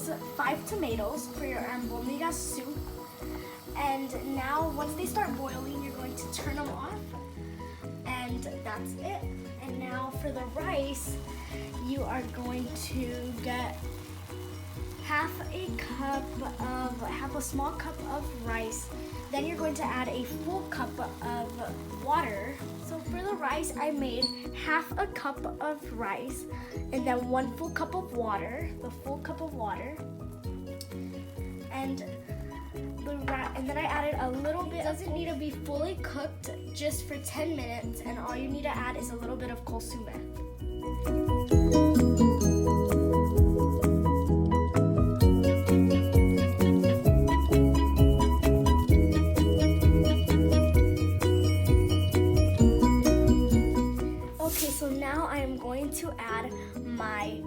use 5 tomatoes for your albondigas soup. And now, once they start boiling, you're going to turn them off. And that's it. And now for the rice, you are going to get half a small cup of rice. Then you're going to add a full cup of water. So for the rice, I made half a cup of rice and then 1 full cup of water, the full cup of water. And then I added a little bit. It doesn't need to be fully cooked, just for 10 minutes. And all you need to add is a little bit of consomme. So now I am going to add my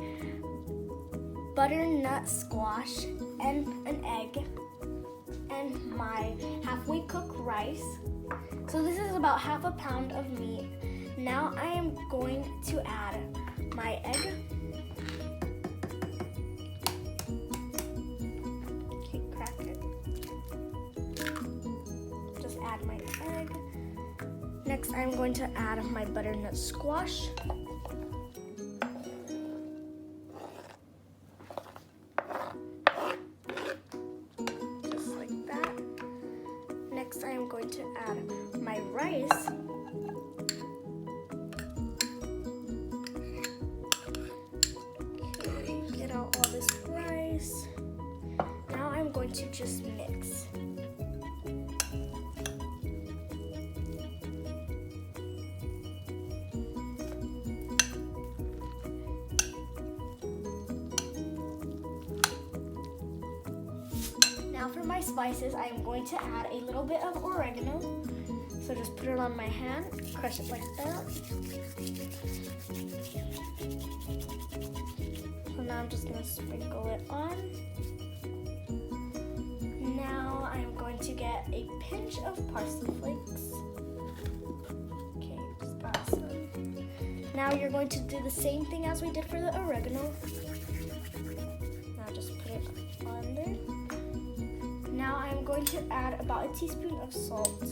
butternut squash and an egg and my halfway cooked rice. So this is about half a pound of meat. Now I am going to add my egg. Okay, crack it. Just add my egg. Next, I'm going to add my butternut squash. Just like that. Next, I am going to add my rice. Okay, get out all this rice. Now I'm going to just mix. Now for my spices, I am going to add a little bit of oregano. So just put it on my hand, crush it like that. So now I'm just going to sprinkle it on. Now I am going to get a pinch of parsley flakes. Okay, just got some. Now you're going to do the same thing as we did for the oregano. Now just put it on there. Now I'm going to add about a teaspoon of salt,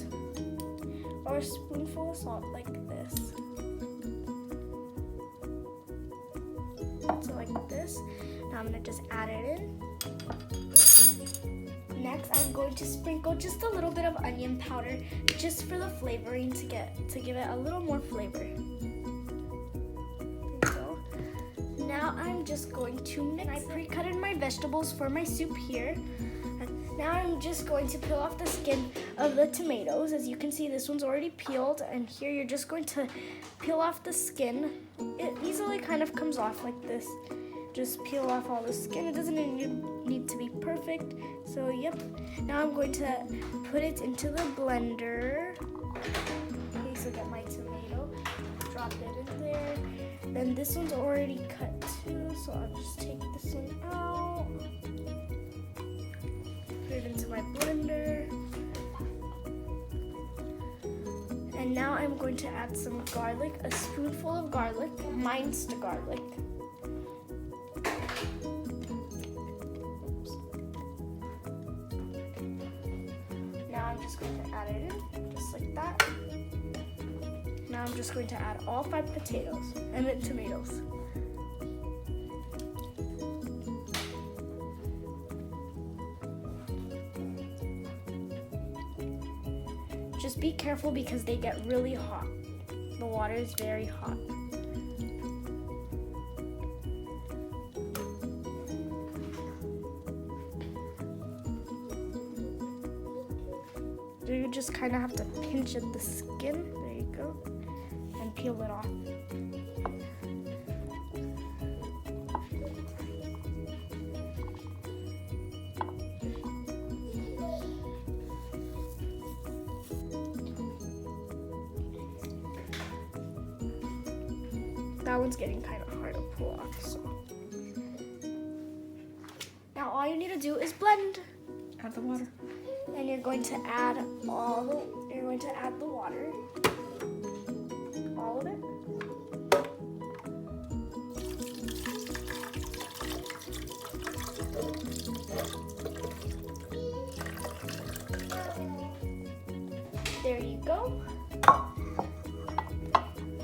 or a spoonful of salt like this. So like this. Now I'm going to just add it in. Next, I'm going to sprinkle just a little bit of onion powder just for the flavoring to give it a little more flavor. There you go. Now I'm just going to mix. I pre-cutted my vegetables for my soup here. Now I'm just going to peel off the skin of the tomatoes. As you can see, this one's already peeled, and here you're just going to peel off the skin. It easily kind of comes off like this. Just peel off all the skin. It doesn't need to be perfect. So yep. Now I'm going to put it into the blender. Okay, so get my tomato, drop it in there. Then this one's already cut too, so I'll just take this one out. Put it into my blender. And now I'm going to add some garlic, a spoonful of garlic, minced garlic. Now I'm just going to add it in, just like that. Now I'm just going to add all 5 tomatoes. Just be careful because they get really hot. The water is very hot. You just kind of have to pinch at the skin. There you go. And peel it off. That one's getting kind of hard to pull off. So now all you need to do is blend. Add the water. And you're going to add the water. All of it. There you go.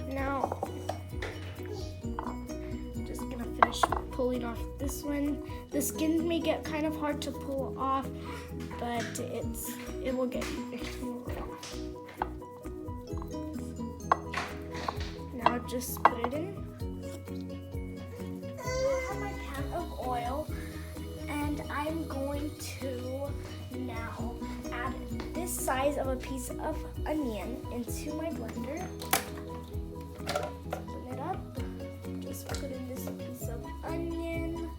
Now, I'm just gonna finish pulling off this one. The skin may get kind of hard to pull off, but it will get off. Now just put it in. I have my pan of oil, and I'm going to now add this size of a piece of onion into my blender. Open it up. Just put in this piece of onion.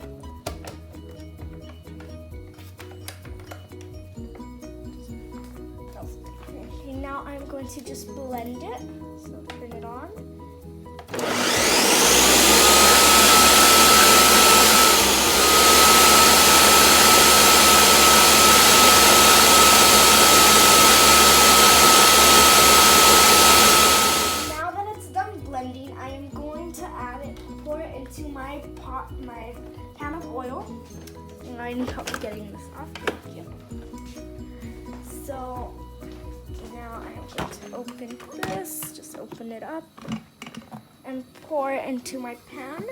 Okay, now I'm going to just blend it. So turn it on. Into my pan of oil, and I'm getting this off. Thank you. So now I'm going to open this. Just open it up and pour it into my pan.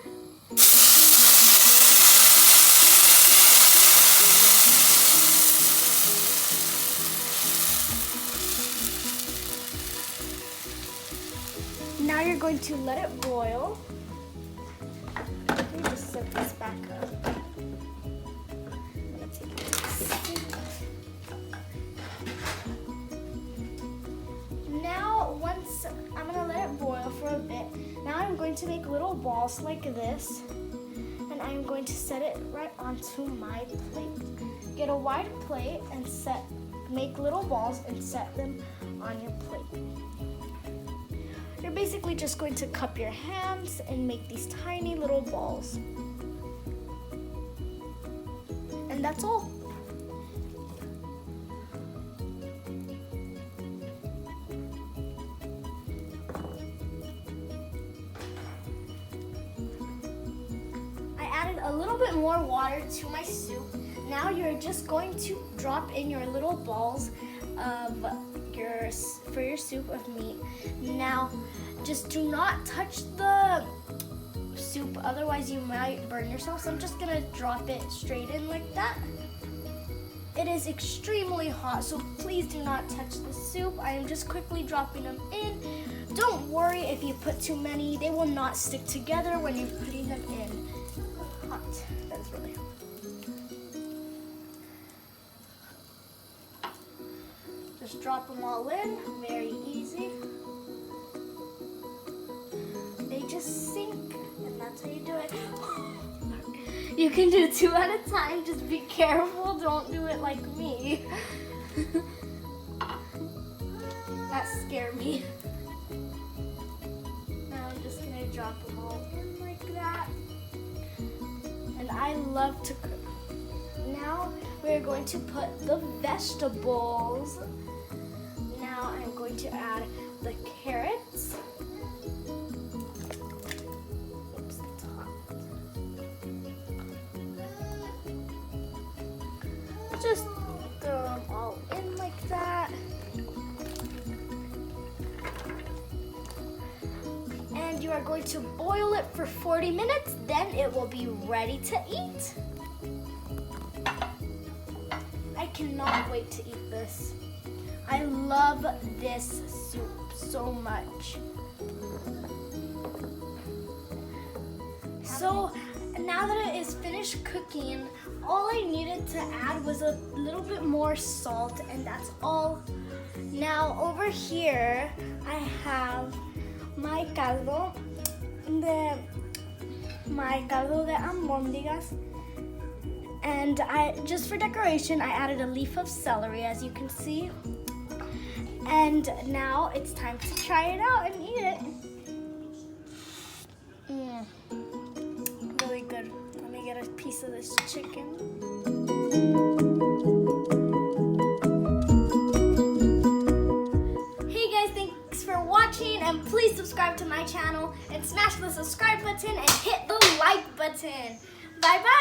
Now you're going to let it boil. Let me just set this back up. I'm gonna take this. Now, once I'm gonna let it boil for a bit. Now I'm going to make little balls like this, and I'm going to set it right onto my plate. Get a wide plate and make little balls and set them on your plate. You're basically just going to cup your hands and make these tiny little balls. And that's all. I added a little bit more water to my soup. Now you're just going to drop in your little balls for your soup of meat. Now, just do not touch the soup, otherwise you might burn yourself. So I'm just gonna drop it straight in like that. It is extremely hot, so please do not touch the soup. I am just quickly dropping them in. Don't worry if you put too many, they will not stick together when you're putting them in. Hot, that's really hot. Just drop them all in, very easy. They just sink, and that's how you do it. You can do 2 at a time, just be careful, don't do it like me. That scared me. Now I'm just gonna drop them all in like that. And I love to cook. Now we're going to put the vegetables. Now I'm going to add the carrots. Oops, it's hot. Just throw them all in like that. And you are going to boil it for 40 minutes, then it will be ready to eat. I cannot wait to eat this. I love this soup so much. So now that it is finished cooking, all I needed to add was a little bit more salt, and that's all. Now over here, I have my caldo de albondigas. And just for decoration, I added a leaf of celery, as you can see. And now it's time to try it out and eat it. Really good. Let me get a piece of this chicken. Hey guys, thanks for watching, and please subscribe to my channel and smash the subscribe button and hit the like button. Bye bye.